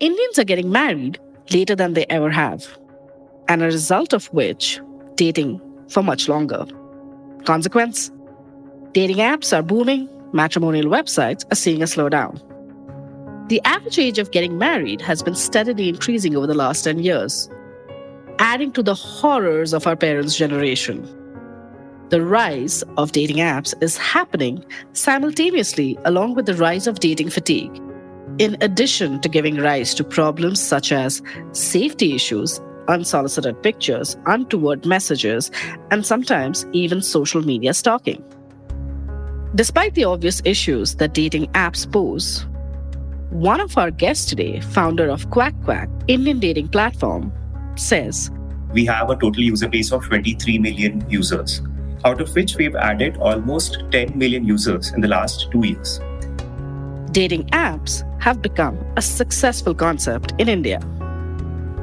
Indians are getting married later than they ever have, and a result of which, dating for much longer. Consequence? Dating apps are booming, matrimonial websites are seeing a slowdown. The average age of getting married has been steadily increasing over the last 10 years, adding to the horrors of our parents' generation. The rise of dating apps is happening simultaneously along with the rise of dating fatigue, in addition to giving rise to problems such as safety issues, unsolicited pictures, untoward messages, and sometimes even social media stalking. Despite the obvious issues that dating apps pose, one of our guests today, founder of Quack Quack, Indian dating platform, says, we have a total user base of 23 million users, out of which we've added almost 10 million users in the last 2 years. Dating apps have become a successful concept in India.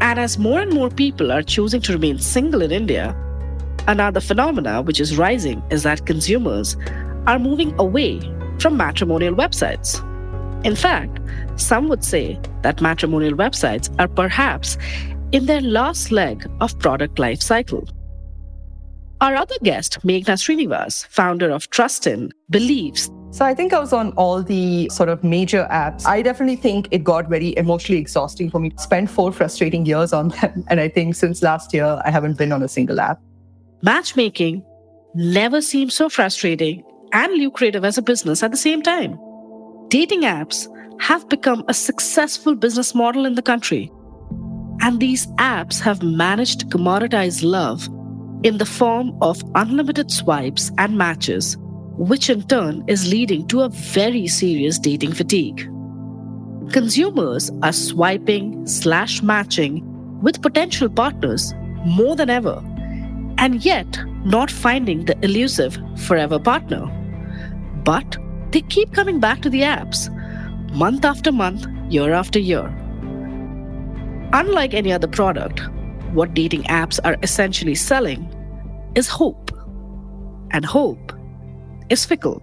And as more and more people are choosing to remain single in India, another phenomena which is rising is that consumers are moving away from matrimonial websites. In fact, some would say that matrimonial websites are perhaps in their last leg of product life cycle. Our other guest, Meghna Srinivas, founder of Trustin, believes. So I think I was on all the sort of major apps. I definitely think it got very emotionally exhausting for me to spend 4 frustrating years on them. And I think since last year, I haven't been on a single app. Matchmaking never seems so frustrating and lucrative as a business at the same time. Dating apps have become a successful business model in the country. And these apps have managed to commoditize love in the form of unlimited swipes and matches, which in turn is leading to a very serious dating fatigue. Consumers are swiping/matching with potential partners more than ever, and yet not finding the elusive forever partner. But they keep coming back to the apps, month after month, year after year. Unlike any other product, what dating apps are essentially selling is hope. And hope is fickle.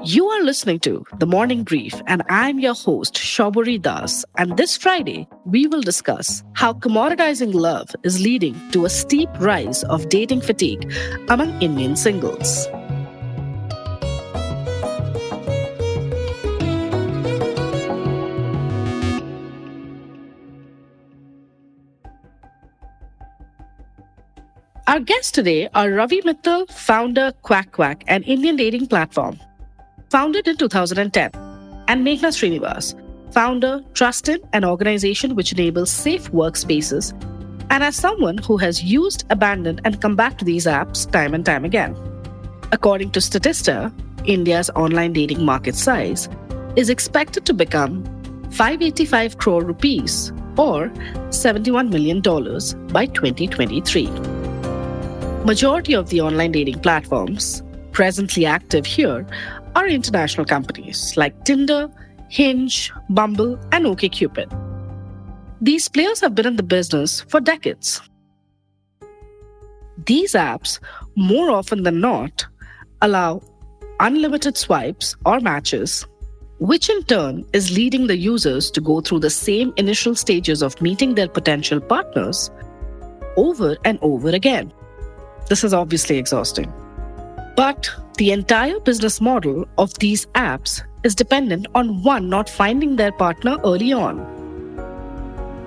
You are listening to The Morning Brief, and I'm your host, Shauburi Das. And this Friday, we will discuss how commoditizing love is leading to a steep rise of dating fatigue among Indian singles. Our guests today are Ravi Mittal, founder Quack Quack, an Indian dating platform, founded in 2010, and Meghna Srinivas, founder Trustin, an organization which enables safe workspaces, and as someone who has used, abandoned, and come back to these apps time and time again. According to Statista, India's online dating market size is expected to become 585 crore rupees or $71 million by 2023. Majority of the online dating platforms presently active here are international companies like Tinder, Hinge, Bumble, and OkCupid. These players have been in the business for decades. These apps, more often than not, allow unlimited swipes or matches, which in turn is leading the users to go through the same initial stages of meeting their potential partners over and over again. This is obviously exhausting. But the entire business model of these apps is dependent on one not finding their partner early on.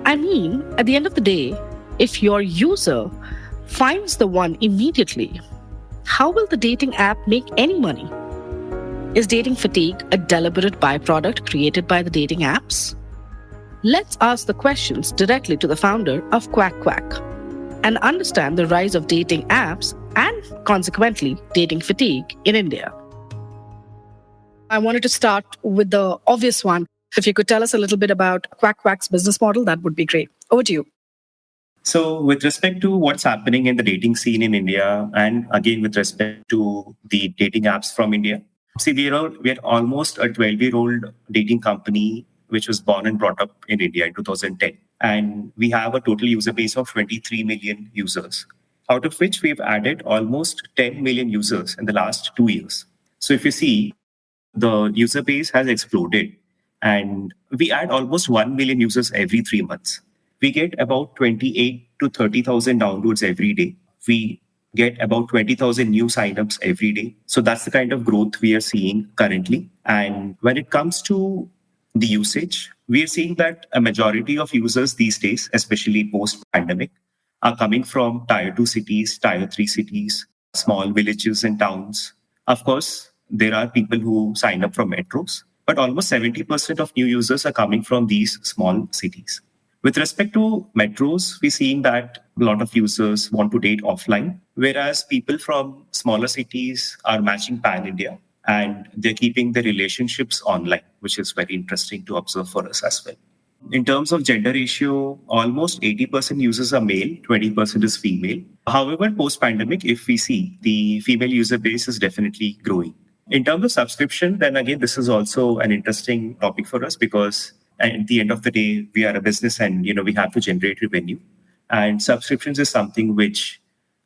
I mean, at the end of the day, if your user finds the one immediately, how will the dating app make any money? Is dating fatigue a deliberate byproduct created by the dating apps? Let's ask the questions directly to the founder of Quack Quack and understand the rise of dating apps and, consequently, dating fatigue in India. I wanted to start with the obvious one. If you could tell us a little bit about Quack Quack's business model, that would be great. Over to you. So with respect to what's happening in the dating scene in India, and again with respect to the dating apps from India, see, we're almost a 12-year-old dating company which was born and brought up in India in 2010. And we have a total user base of 23 million users, out of which we've added almost 10 million users in the last 2 years. So if you see, the user base has exploded. And we add almost 1 million users every 3 months. We get about 28 to 30,000 downloads every day. We get about 20,000 new signups every day. So that's the kind of growth we are seeing currently. And when it comes to the usage, we are seeing that a majority of users these days, especially post pandemic, are coming from tier 2 cities, tier 3 cities, small villages and towns. Of course, there are people who sign up from metros, but almost 70% of new users are coming from these small cities. With respect to metros, we're seeing that a lot of users want to date offline, whereas people from smaller cities are matching pan India and they're keeping their relationships online, which is very interesting to observe for us as well. In terms of gender ratio, almost 80% users are male, 20% is female. However, post pandemic, if we see, the female user base is definitely growing. In terms of subscription, then again, this is also an interesting topic for us because at the end of the day, we are a business and we have to generate revenue. And subscriptions is something which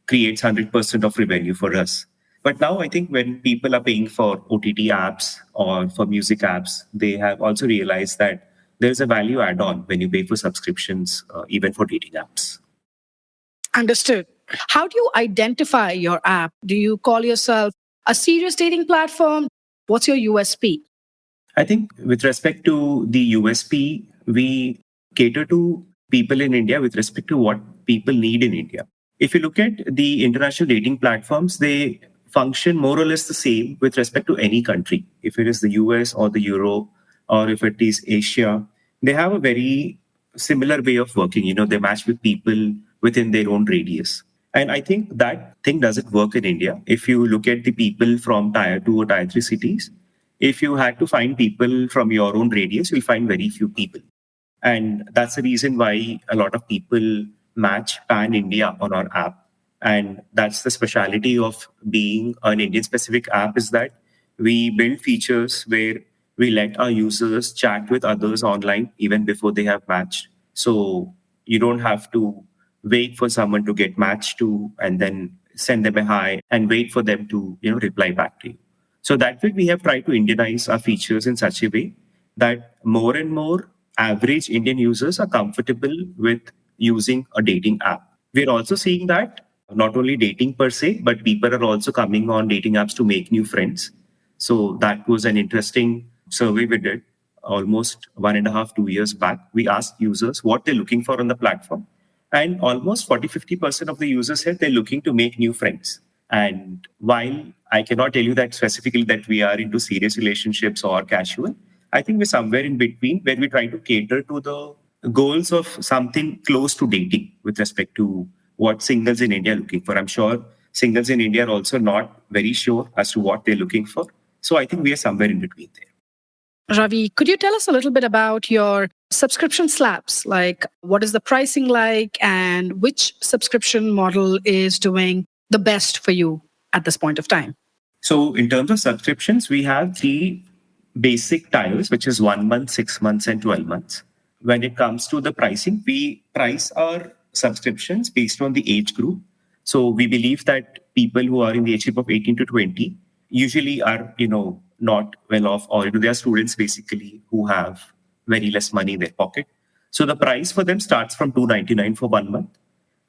creates 100% of revenue for us. But now I think when people are paying for OTT apps or for music apps, they have also realized that there's a value add-on when you pay for subscriptions, even for dating apps. Understood. How do you identify your app? Do you call yourself a serious dating platform? What's your USP? I think with respect to the USP, we cater to people in India with respect to what people need in India. If you look at the international dating platforms, they function more or less the same with respect to any country. If it is the US or the Europe, or if it is Asia, they have a very similar way of working. They match with people within their own radius. And I think that thing doesn't work in India. If you look at the people from tier 2 or tier 3 cities, if you had to find people from your own radius, you'll find very few people. And that's the reason why a lot of people match pan India on our app. And that's the speciality of being an Indian specific app, is that we build features where we let our users chat with others online even before they have matched. So you don't have to wait for someone to get matched to and then send them a hi and wait for them to reply back to you. So that way we have tried to Indianize our features in such a way that more and more average Indian users are comfortable with using a dating app. We're also seeing that not only dating per se, but people are also coming on dating apps to make new friends. So that was an interesting survey we did almost 1.5, 2 years back. We asked users what they're looking for on the platform. And almost 40-50% of the users said they're looking to make new friends. And while I cannot tell you that specifically that we are into serious relationships or casual, I think we're somewhere in between where we try to cater to the goals of something close to dating with respect to what singles in India are looking for. I'm sure singles in India are also not very sure as to what they're looking for. So I think we are somewhere in between there. Ravi, could you tell us a little bit about your subscription slabs? Like, what is the pricing like and which subscription model is doing the best for you at this point of time? So in terms of subscriptions, we have 3 basic tiers, which is 1 month, 6 months, and 12 months. When it comes to the pricing, we price our subscriptions based on the age group. So we believe that people who are in the age group of 18 to 20 usually are, not well off, or they are students basically who have very less money in their pocket. So the price for them starts from $299 for 1 month.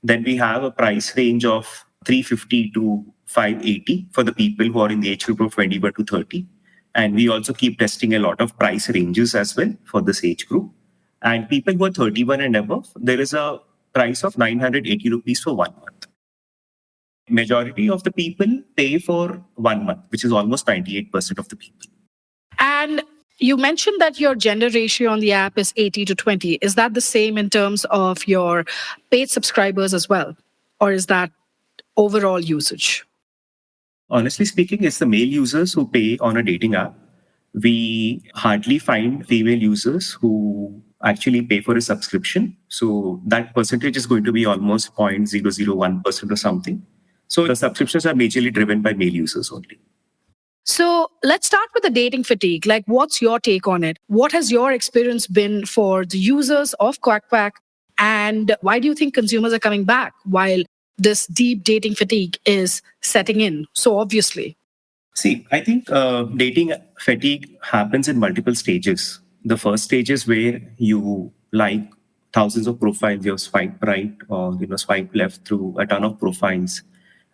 Then we have a price range of $350 to $580 for the people who are in the age group of 21 to 30. And we also keep testing a lot of price ranges as well for this age group. And people who are 31 and above, there is a price of 980 rupees for 1 month. Majority of the people pay for 1 month, which is almost 98% of the people. And you mentioned that your gender ratio on the app is 80 to 20. Is that the same in terms of your paid subscribers as well? Or is that overall usage? Honestly speaking, it's the male users who pay on a dating app. We hardly find female users who actually pay for a subscription. So that percentage is going to be almost 0.001% or something. So the subscriptions are majorly driven by male users only. So let's start with the dating fatigue. Like, what's your take on it? What has your experience been for the users of QuackQuack? And why do you think consumers are coming back while this deep dating fatigue is setting in so obviously? See, I think dating fatigue happens in multiple stages. The first stage is where you like thousands of profiles, you swipe right or swipe left through a ton of profiles,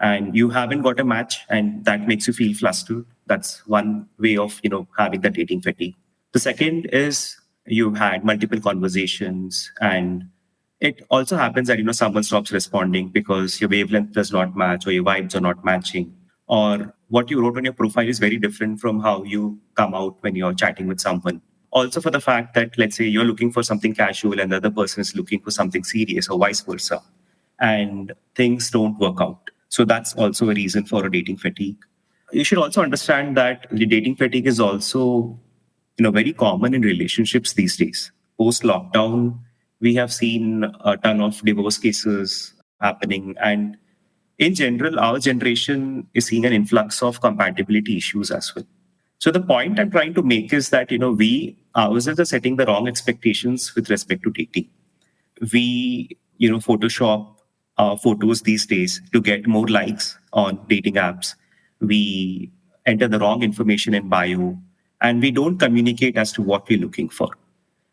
and you haven't got a match, and that makes you feel flustered. That's one way of having the dating fatigue. The second is you've had multiple conversations, and it also happens that someone stops responding because your wavelength does not match or your vibes are not matching, or what you wrote on your profile is very different from how you come out when you're chatting with someone. Also, for the fact that, let's say, you're looking for something casual and the other person is looking for something serious, or vice versa, and things don't work out. So, that's also a reason for a dating fatigue. You should also understand that the dating fatigue is also very common in relationships these days. Post lockdown, we have seen a ton of divorce cases happening, and in general, our generation is seeing an influx of compatibility issues as well. So the point I'm trying to make is that we ourselves are setting the wrong expectations with respect to dating. We Photoshop photos these days to get more likes on dating apps. We enter the wrong information in bio, and we don't communicate as to what we're looking for.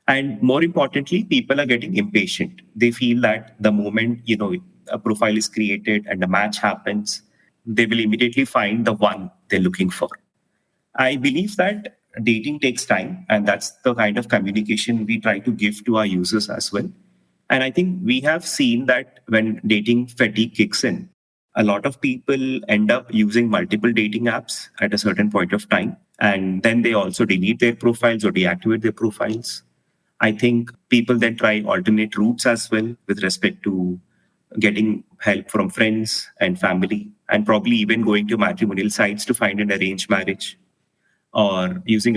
And more importantly, people are getting impatient. They feel that the moment a profile is created and a match happens, they will immediately find the one they're looking for. I believe that dating takes time, and that's the kind of communication we try to give to our users as well. And I think we have seen that when dating fatigue kicks in, a lot of people end up using multiple dating apps at a certain point of time. And then they also delete their profiles or deactivate their profiles. I think people then try alternate routes as well with respect to getting help from friends and family, and probably even going to matrimonial sites to find an arranged marriage, or using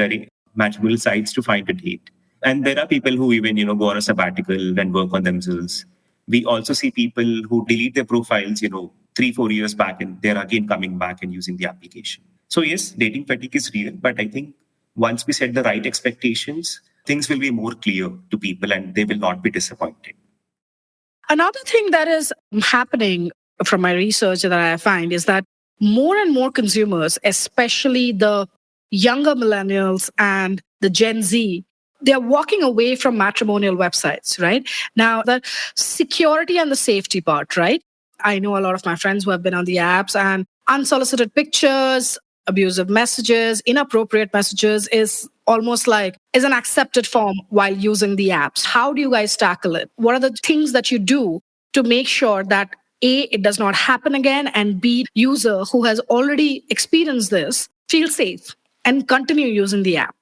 matrimonial sites to find a date. And there are people who even go on a sabbatical and work on themselves. We also see people who delete their profiles 3-4 years back, and they're again coming back and using the application. So yes, dating fatigue is real, but I think once we set the right expectations, things will be more clear to people and they will not be disappointed. Another thing that is happening from my research that I find is that more and more consumers, especially the younger millennials and the Gen Z, they're walking away from matrimonial websites, right? Now, the security and the safety part, right? I know a lot of my friends who have been on the apps, and unsolicited pictures, abusive messages, inappropriate messages is almost like is an accepted form while using the apps. How do you guys tackle it? What are the things that you do to make sure that A, it does not happen again, and B, user who has already experienced this feel safe and continue using the app?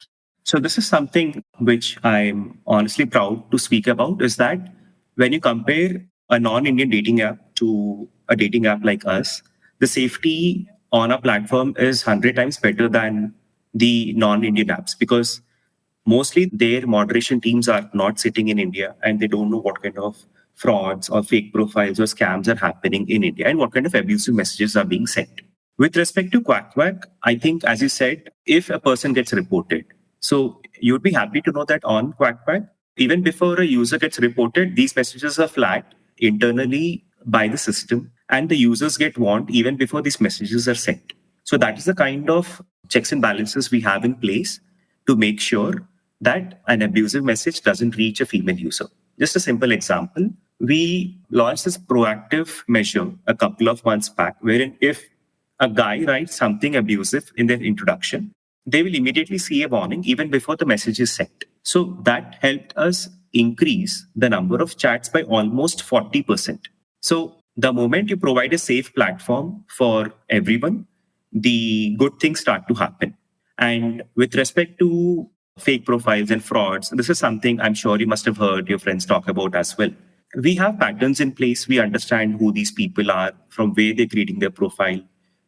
So this is something which I'm honestly proud to speak about, is that when you compare a non-Indian dating app to a dating app like us, the safety on a platform is 100 times better than the non-Indian apps, because mostly their moderation teams are not sitting in India and they don't know what kind of frauds or fake profiles or scams are happening in India and what kind of abusive messages are being sent. With respect to Quack Quack, I think, as you said, if a person gets reported, so you'd be happy to know that on Quack Quack, even before a user gets reported, these messages are flagged internally by the system, and the users get warned even before these messages are sent. So that is the kind of checks and balances we have in place to make sure that an abusive message doesn't reach a female user. Just a simple example, we launched this proactive measure a couple of months back, wherein if a guy writes something abusive in their introduction, they will immediately see a warning even before the message is sent. So that helped us increase the number of chats by almost 40%. So the moment you provide a safe platform for everyone, the good things start to happen. And with respect to fake profiles and frauds, this is something I'm sure you must have heard your friends talk about as well. We have patterns in place. We understand who these people are, from where they're creating their profile,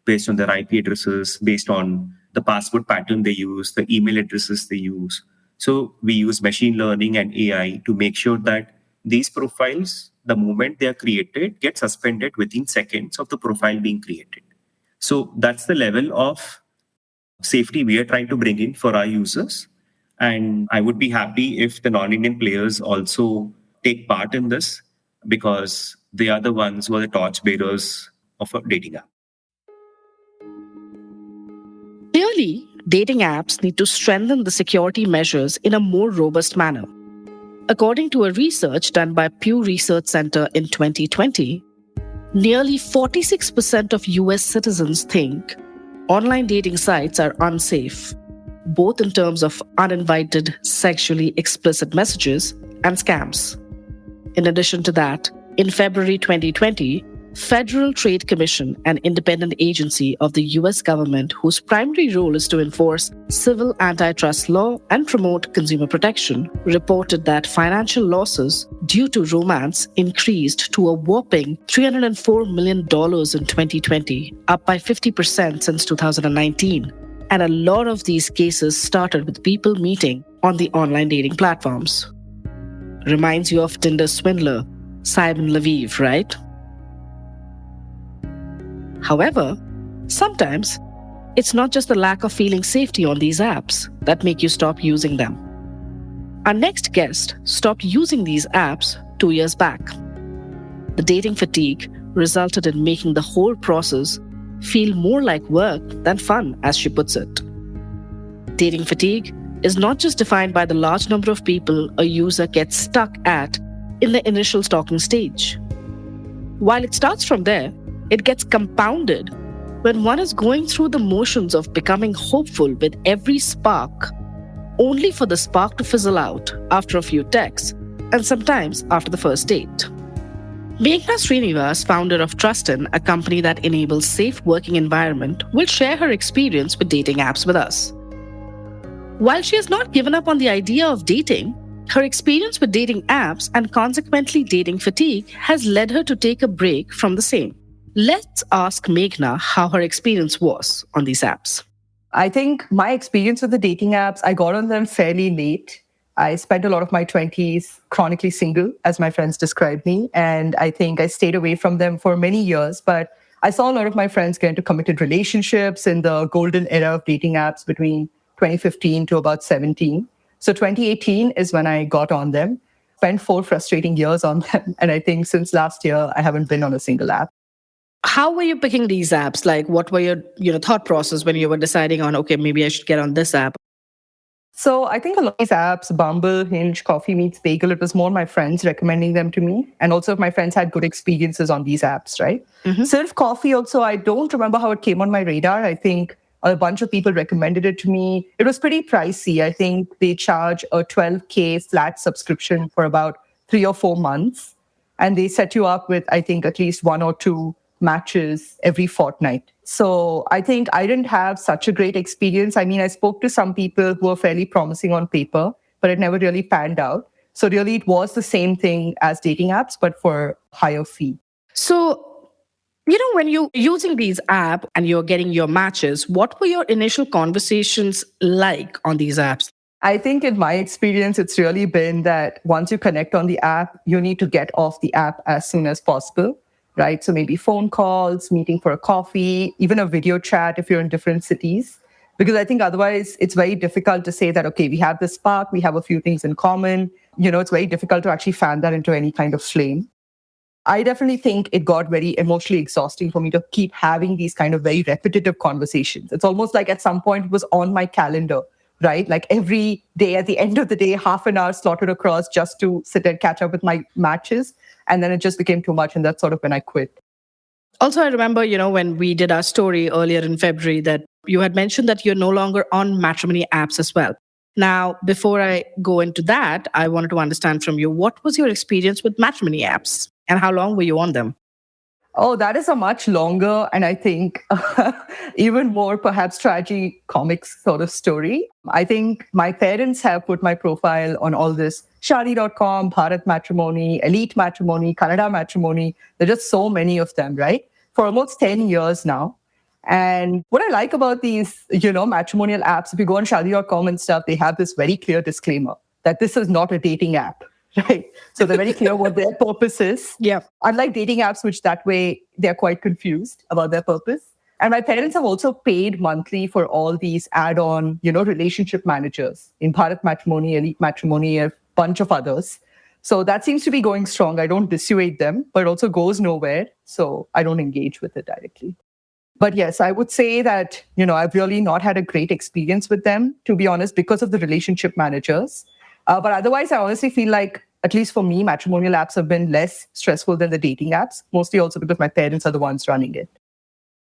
based on their IP addresses, based on the password pattern they use, the email addresses they use. So we use machine learning and AI to make sure that these profiles, the moment they are created, get suspended within seconds of the profile being created. So that's the level of safety we are trying to bring in for our users. And I would be happy if the non-Indian players also take part in this, because they are the ones who are the torch bearers of a dating app. Ideally, dating apps need to strengthen the security measures in a more robust manner. According to a research done by Pew Research Center in 2020, nearly 46% of US citizens think online dating sites are unsafe, both in terms of uninvited sexually explicit messages and scams. In addition to that, in February 2020, Federal Trade Commission, an independent agency of the US government whose primary role is to enforce civil antitrust law and promote consumer protection, reported that financial losses due to romance increased to a whopping $304 million in 2020, up by 50% since 2019. And a lot of these cases started with people meeting on the online dating platforms. Reminds you of Tinder swindler Simon Leviev, right? However, sometimes it's not just the lack of feeling safety on these apps that make you stop using them. Our next guest stopped using these apps 2 years back. The dating fatigue resulted in making the whole process feel more like work than fun, as she puts it. Dating fatigue is not just defined by the large number of people a user gets stuck at in the initial stalking stage. While it starts from there, it gets compounded when one is going through the motions of becoming hopeful with every spark, only for the spark to fizzle out after a few texts and sometimes after the first date. Meghna Srinivas, founder of Trustin, a company that enables safe working environment, will share her experience with dating apps with us. While she has not given up on the idea of dating, her experience with dating apps and consequently dating fatigue has led her to take a break from the same. Let's ask Meghna how her experience was on these apps. I think my experience with the dating apps, I got on them fairly late. I spent a lot of my 20s chronically single, as my friends described me. And I think I stayed away from them for many years. But I saw a lot of my friends get into committed relationships in the golden era of dating apps between 2015 to about 17. So 2018 is when I got on them, spent 4 frustrating years on them. And I think since last year, I haven't been on a single app. How were you picking these apps? Like, what were your thought process when you were deciding on, okay, maybe I should get on this app? So I think a lot of these apps, Bumble, Hinge, Coffee Meets Bagel, it was more my friends recommending them to me. And also if my friends had good experiences on these apps, right? Mm-hmm. Surf Coffee also, I don't remember how it came on my radar. I think a bunch of people recommended it to me. It was pretty pricey. I think they charge a $12K flat subscription for about 3 or 4 months. And they set you up with, I think, at least 1 or 2 matches every fortnight. So I think I didn't have such a great experience. I mean, I spoke to some people who were fairly promising on paper, but it never really panned out. So really, it was the same thing as dating apps, but for higher fee. So, when you're using these apps and you're getting your matches, what were your initial conversations like on these apps? I think in my experience, it's really been that once you connect on the app, you need to get off the app as soon as possible. Right? So maybe phone calls, meeting for a coffee, even a video chat if you're in different cities. Because I think otherwise it's very difficult to say that, okay, we have this spark, we have a few things in common. It's very difficult to actually fan that into any kind of flame. I definitely think it got very emotionally exhausting for me to keep having these kind of very repetitive conversations. It's almost like at some point it was on my calendar, right? Like every day at the end of the day, half an hour slotted across just to sit and catch up with my matches. And then it just became too much. And that's sort of when I quit. Also, I remember, when we did our story earlier in February that you had mentioned that you're no longer on matrimony apps as well. Now, before I go into that, I wanted to understand from you, what was your experience with matrimony apps and how long were you on them? Oh, that is a much longer and I think even more perhaps tragicomic sort of story. I think my parents have put my profile on all this Shaadi.com, Bharat Matrimony, Elite Matrimony, Canada Matrimony. There are just so many of them, right? For almost 10 years now. And what I like about these, matrimonial apps, if you go on Shaadi.com and stuff, they have this very clear disclaimer that this is not a dating app. Right. So they're very clear what their purpose is. Yeah. Unlike dating apps, which that way they're quite confused about their purpose. And my parents have also paid monthly for all these add-on, relationship managers in Bharat Matrimony, Elite Matrimony, a bunch of others. So that seems to be going strong. I don't dissuade them, but it also goes nowhere. So I don't engage with it directly. But yes, I would say that, I've really not had a great experience with them, to be honest, because of the relationship managers. But otherwise, I honestly feel like, at least for me, matrimonial apps have been less stressful than the dating apps, mostly also because my parents are the ones running it.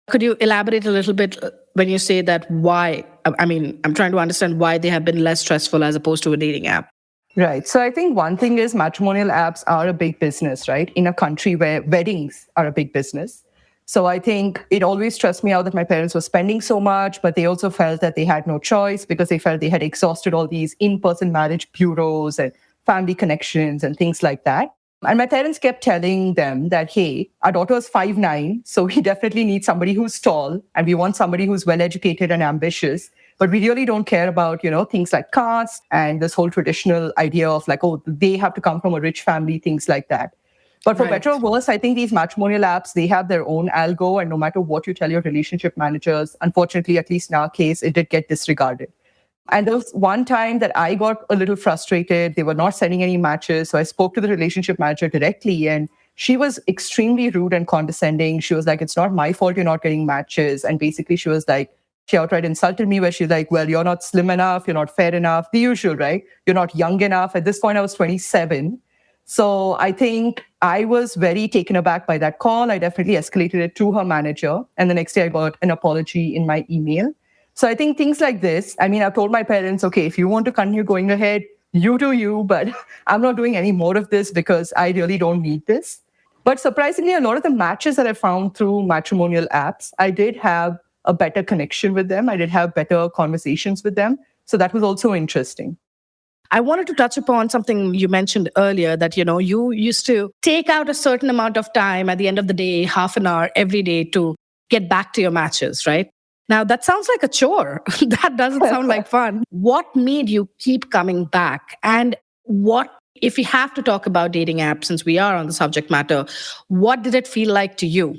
Could you elaborate a little bit when you say that why? I mean, I'm trying to understand why they have been less stressful as opposed to a dating app. Right. So I think one thing is matrimonial apps are a big business, right? In a country where weddings are a big business. So I think it always stressed me out that my parents were spending so much, but they also felt that they had no choice because they felt they had exhausted all these in-person marriage bureaus and family connections and things like that. And my parents kept telling them that, hey, our daughter is 5'9", so we definitely need somebody who's tall and we want somebody who's well-educated and ambitious. But we really don't care about, things like caste and this whole traditional idea of like, oh, they have to come from a rich family, things like that. But for better or worse, I think these matrimonial apps, they have their own algo. And no matter what you tell your relationship managers, unfortunately, at least in our case, it did get disregarded. And there was one time that I got a little frustrated. They were not sending any matches. So I spoke to the relationship manager directly and she was extremely rude and condescending. She was like, it's not my fault you're not getting matches. And basically she was like, she outright insulted me where she's like, well, you're not slim enough. You're not fair enough. The usual, right? You're not young enough. At this point, I was 27. So I think I was very taken aback by that call. I definitely escalated it to her manager. And the next day I got an apology in my email. So I think things like this, I mean, I've told my parents, okay, if you want to continue going ahead, you do you, but I'm not doing any more of this because I really don't need this. But surprisingly, a lot of the matches that I found through matrimonial apps, I did have a better connection with them. I did have better conversations with them. So that was also interesting. I wanted to touch upon something you mentioned earlier that, you used to take out a certain amount of time at the end of the day, half an hour every day to get back to your matches, right? Now, that sounds like a chore. That doesn't sound like fun. What made you keep coming back? And what, if we have to talk about dating apps, since we are on the subject matter, what did it feel like to you?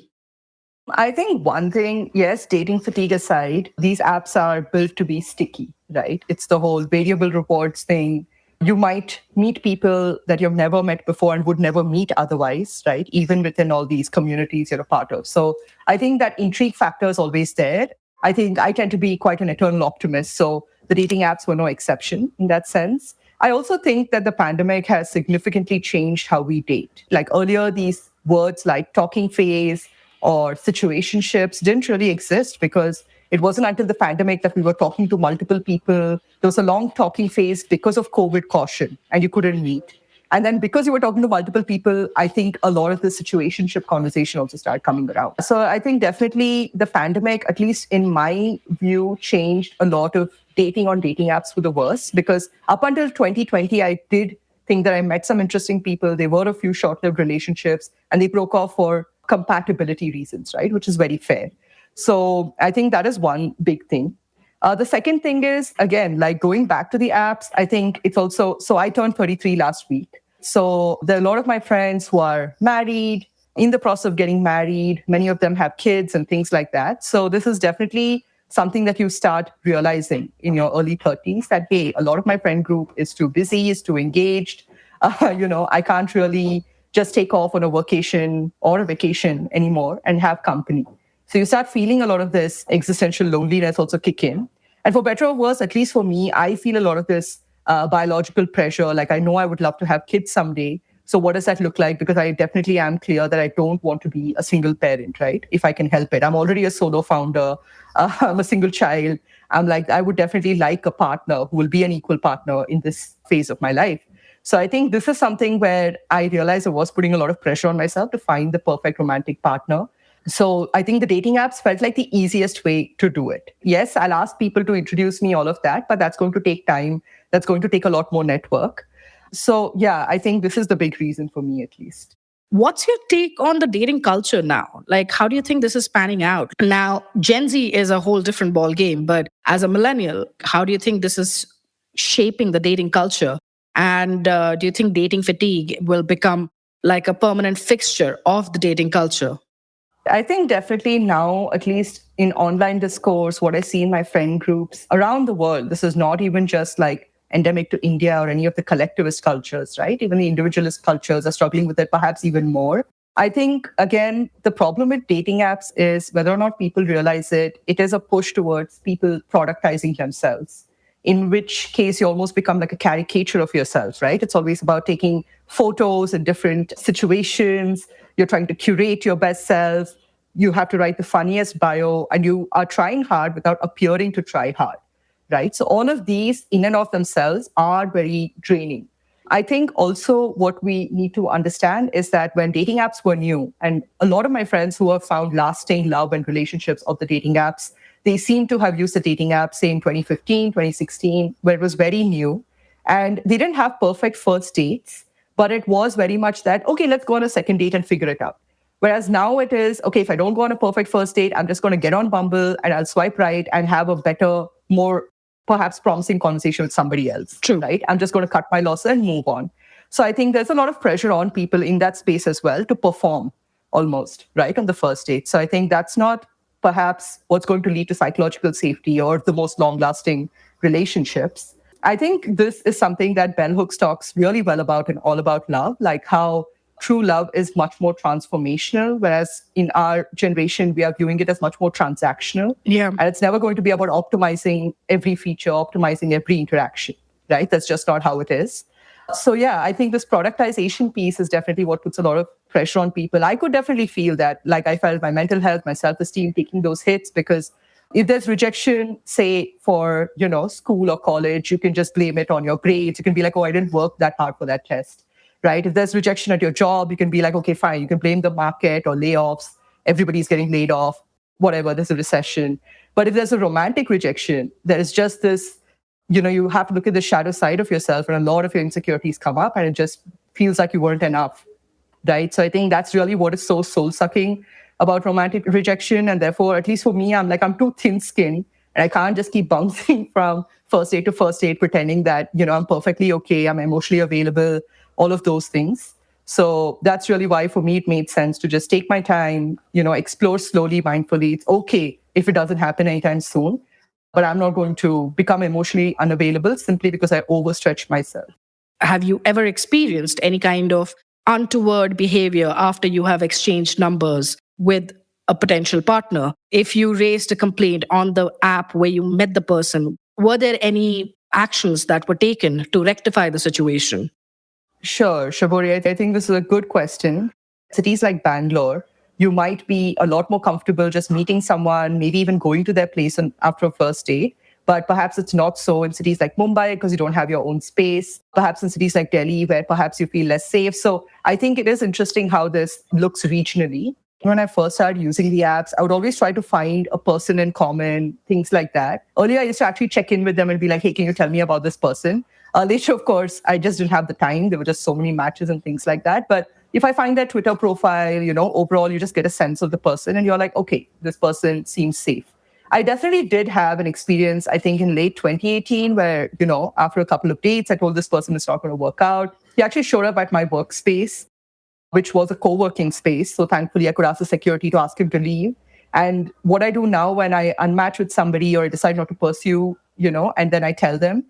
I think one thing, yes, dating fatigue aside, these apps are built to be sticky, right? It's the whole variable rewards thing. You might meet people that you've never met before and would never meet otherwise, right? Even within all these communities you're a part of. So I think that intrigue factor is always there. I think I tend to be quite an eternal optimist. So the dating apps were no exception in that sense. I also think that the pandemic has significantly changed how we date. Like earlier, these words like talking phase or situationships didn't really exist because it wasn't until the pandemic that we were talking to multiple people. There was a long talking phase because of COVID caution and you couldn't meet. And then because you were talking to multiple people, I think a lot of the situationship conversation also started coming around. So I think definitely the pandemic, at least in my view, changed a lot of dating on dating apps for the worse. Because up until 2020, I did think that I met some interesting people. There were a few short-lived relationships and they broke off for compatibility reasons, right? Which is very fair. So I think that is one big thing. The second thing is, again, like going back to the apps, I think it's also, so I turned 33 last week. So there are a lot of my friends who are married, in the process of getting married. Many of them have kids and things like that. So this is definitely something that you start realizing in your early 30s that, hey, a lot of my friend group is too busy, is too engaged. I can't really just take off on a vacation anymore and have company. So you start feeling a lot of this existential loneliness also kick in. And for better or worse, at least for me, I feel a lot of this biological pressure. Like I know I would love to have kids someday. So what does that look like? Because I definitely am clear that I don't want to be a single parent, right? If I can help it. I'm already a solo founder. I'm a single child. I'm like, I would definitely like a partner who will be an equal partner in this phase of my life. So I think this is something where I realized I was putting a lot of pressure on myself to find the perfect romantic partner. So I think the dating apps felt like the easiest way to do it. Yes, I'll ask people to introduce me, all of that, but that's going to take time. That's going to take a lot more network. So yeah, I think this is the big reason for me, at least. What's your take on the dating culture now? Like, how do you think this is panning out? Now, Gen Z is a whole different ball game, but as a millennial, how do you think this is shaping the dating culture? And do you think dating fatigue will become like a permanent fixture of the dating culture? I think definitely now, at least in online discourse, what I see in my friend groups around the world, this is not even just like endemic to India or any of the collectivist cultures, right? Even the individualist cultures are struggling with it perhaps even more. I think, again, the problem with dating apps is whether or not people realize it, it is a push towards people productizing themselves, in which case you almost become like a caricature of yourself, right? It's always about taking photos in different situations. You're trying to curate your best self. You have to write the funniest bio, and you are trying hard without appearing to try hard, right? So all of these in and of themselves are very draining. I think also what we need to understand is that when dating apps were new, and a lot of my friends who have found lasting love and relationships of the dating apps, they seem to have used the dating app, say in 2015, 2016, where it was very new. And they didn't have perfect first dates, but it was very much that, okay, let's go on a second date and figure it out. Whereas now it is, okay, if I don't go on a perfect first date, I'm just going to get on Bumble and I'll swipe right and have a better, more perhaps promising conversation with somebody else. True. Right? I'm just going to cut my losses and move on. So I think there's a lot of pressure on people in that space as well to perform almost, right, on the first date. So I think that's not perhaps what's going to lead to psychological safety or the most long-lasting relationships. I think this is something that Bell Hooks talks really well about in All About Love, like how true love is much more transformational, whereas in our generation, we are viewing it as much more transactional. Yeah. And it's never going to be about optimizing every feature, optimizing every interaction, right? That's just not how it is. So yeah, I think this productization piece is definitely what puts a lot of pressure on people. I could definitely feel that, like I felt my mental health, my self-esteem taking those hits, because if there's rejection, say for, school or college, you can just blame it on your grades. You can be like, oh, I didn't work that hard for that test. Right? If there's rejection at your job, you can be like, okay, fine. You can blame the market or layoffs. Everybody's getting laid off, whatever, there's a recession. But if there's a romantic rejection, there is just this, you have to look at the shadow side of yourself and a lot of your insecurities come up and it just feels like you weren't enough, right? So I think that's really what is so soul-sucking about romantic rejection. And therefore, at least for me, I'm too thin-skinned and I can't just keep bouncing from first date to first date, pretending that, I'm perfectly okay, I'm emotionally available, all of those things. So that's really why for me, it made sense to just take my time, explore slowly, mindfully. It's okay if it doesn't happen anytime soon, but I'm not going to become emotionally unavailable simply because I overstretch myself. Have you ever experienced any kind of untoward behavior after you have exchanged numbers with a potential partner? If you raised a complaint on the app where you met the person, were there any actions that were taken to rectify the situation? Sure, Shabori, I think this is a good question. Cities like Bangalore, you might be a lot more comfortable just meeting someone, maybe even going to their place after a first date. But perhaps it's not so in cities like Mumbai because you don't have your own space. Perhaps in cities like Delhi where perhaps you feel less safe. So I think it is interesting how this looks regionally. When I first started using the apps, I would always try to find a person in common, things like that. Earlier, I used to actually check in with them and be like, hey, can you tell me about this person? Later, of course, I just didn't have the time. There were just so many matches and things like that. But if I find their Twitter profile, overall, you just get a sense of the person and you're like, okay, this person seems safe. I definitely did have an experience, I think in late 2018, where, after a couple of dates, I told this person it's not going to work out. He actually showed up at my workspace, which was a co-working space. So thankfully, I could ask the security to ask him to leave. And what I do now when I unmatch with somebody or I decide not to pursue, and then I tell them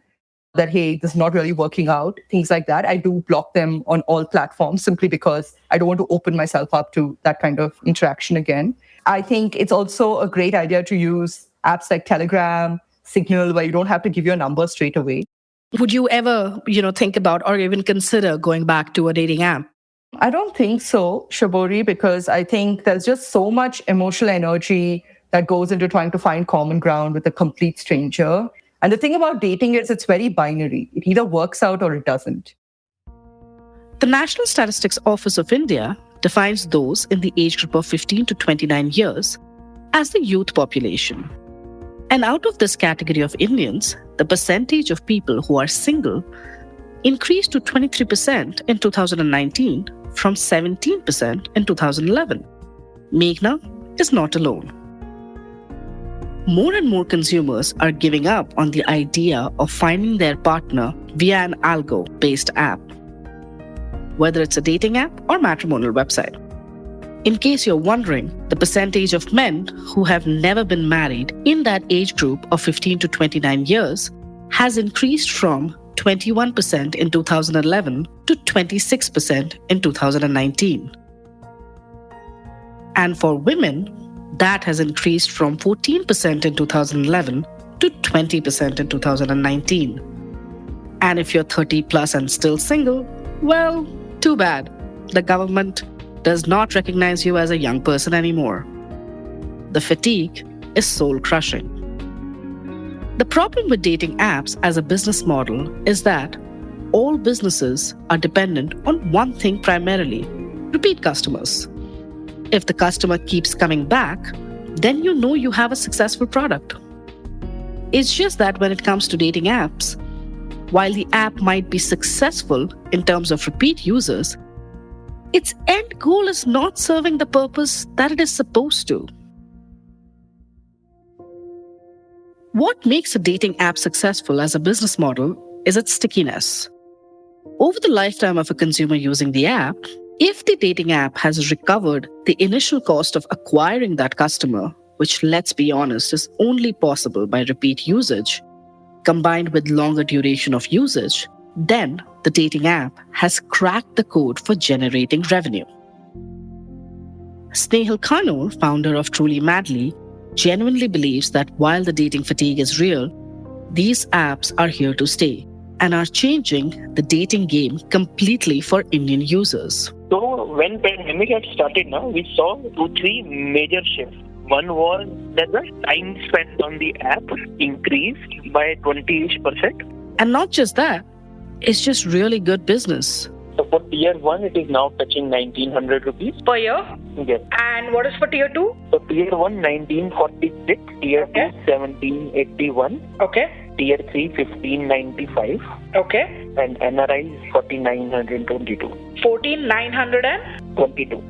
that, hey, this is not really working out, things like that. I do block them on all platforms simply because I don't want to open myself up to that kind of interaction again. I think it's also a great idea to use apps like Telegram, Signal, where you don't have to give your number straight away. Would you ever, think about or even consider going back to a dating app? I don't think so, Shabori, because I think there's just so much emotional energy that goes into trying to find common ground with a complete stranger. And the thing about dating is it's very binary. It either works out or it doesn't. The National Statistics Office of India defines those in the age group of 15 to 29 years as the youth population. And out of this category of Indians, the percentage of people who are single increased to 23% in 2019 from 17% in 2011. Meghna is not alone. More and more consumers are giving up on the idea of finding their partner via an algo-based app, whether it's a dating app or matrimonial website. In case you're wondering, the percentage of men who have never been married in that age group of 15 to 29 years has increased from 21% in 2011 to 26% in 2019. And for women, that has increased from 14% in 2011 to 20% in 2019. And if you're 30 plus and still single, well, too bad. The government does not recognize you as a young person anymore. The fatigue is soul-crushing. The problem with dating apps as a business model is that all businesses are dependent on one thing primarily: repeat customers. If the customer keeps coming back, then you know you have a successful product. It's just that when it comes to dating apps, while the app might be successful in terms of repeat users, its end goal is not serving the purpose that it is supposed to. What makes a dating app successful as a business model is its stickiness. Over the lifetime of a consumer using the app, if the dating app has recovered the initial cost of acquiring that customer, which, let's be honest, is only possible by repeat usage, combined with longer duration of usage, then the dating app has cracked the code for generating revenue. Snehal Khanol, founder of Truly Madly, genuinely believes that while the dating fatigue is real, these apps are here to stay and are changing the dating game completely for Indian users. So when pandemic had started now, we saw 2-3 major shifts. One was that the time spent on the app increased by 20%. And not just that, it's just really good business. So for tier 1, it is now touching 1900 rupees per year. Yes. And what is for tier 2? So tier 1, 1946, tier Okay. 2, 1781, Okay. tier 3, 1595, Okay. and NRI is 4922. 14,900 and 22.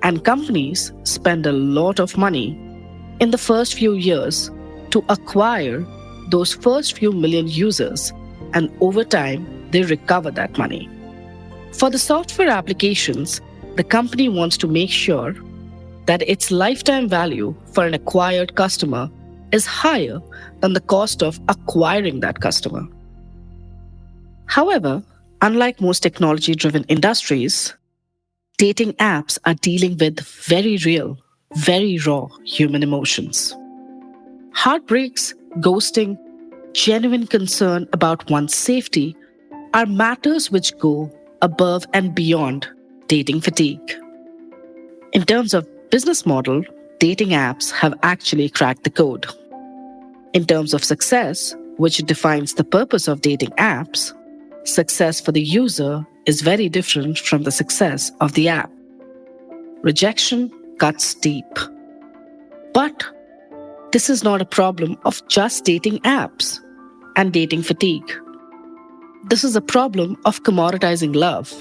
And companies spend a lot of money in the first few years to acquire those first few million users, and over time, they recover that money. For the software applications, the company wants to make sure that its lifetime value for an acquired customer is higher than the cost of acquiring that customer. However, unlike most technology-driven industries, dating apps are dealing with very real, very raw human emotions. Heartbreaks, ghosting, genuine concern about one's safety are matters which go above and beyond dating fatigue. In terms of business model, dating apps have actually cracked the code. In terms of success, which defines the purpose of dating apps, success for the user is very different from the success of the app. Rejection cuts deep. But this is not a problem of just dating apps and dating fatigue. This is a problem of commoditizing love.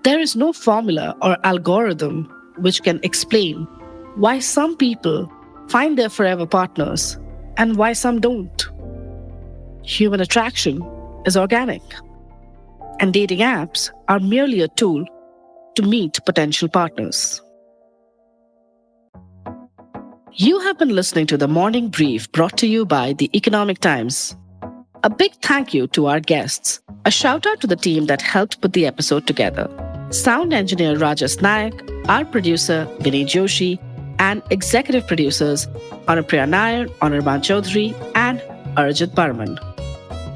There is no formula or algorithm which can explain why some people find their forever partners and why some don't. Human attraction is organic, and dating apps are merely a tool to meet potential partners. You have been listening to the Morning Brief brought to you by The Economic Times. A big thank you to our guests. A shout out to the team that helped put the episode together. Sound engineer Rajas Nayak, our producer Vinay Joshi, and executive producers Anupriya Nair, Anirban Chaudhary, and Arjit Barman.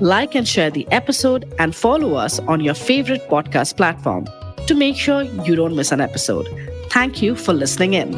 Like and share the episode and follow us on your favorite podcast platform to make sure you don't miss an episode. Thank you for listening in.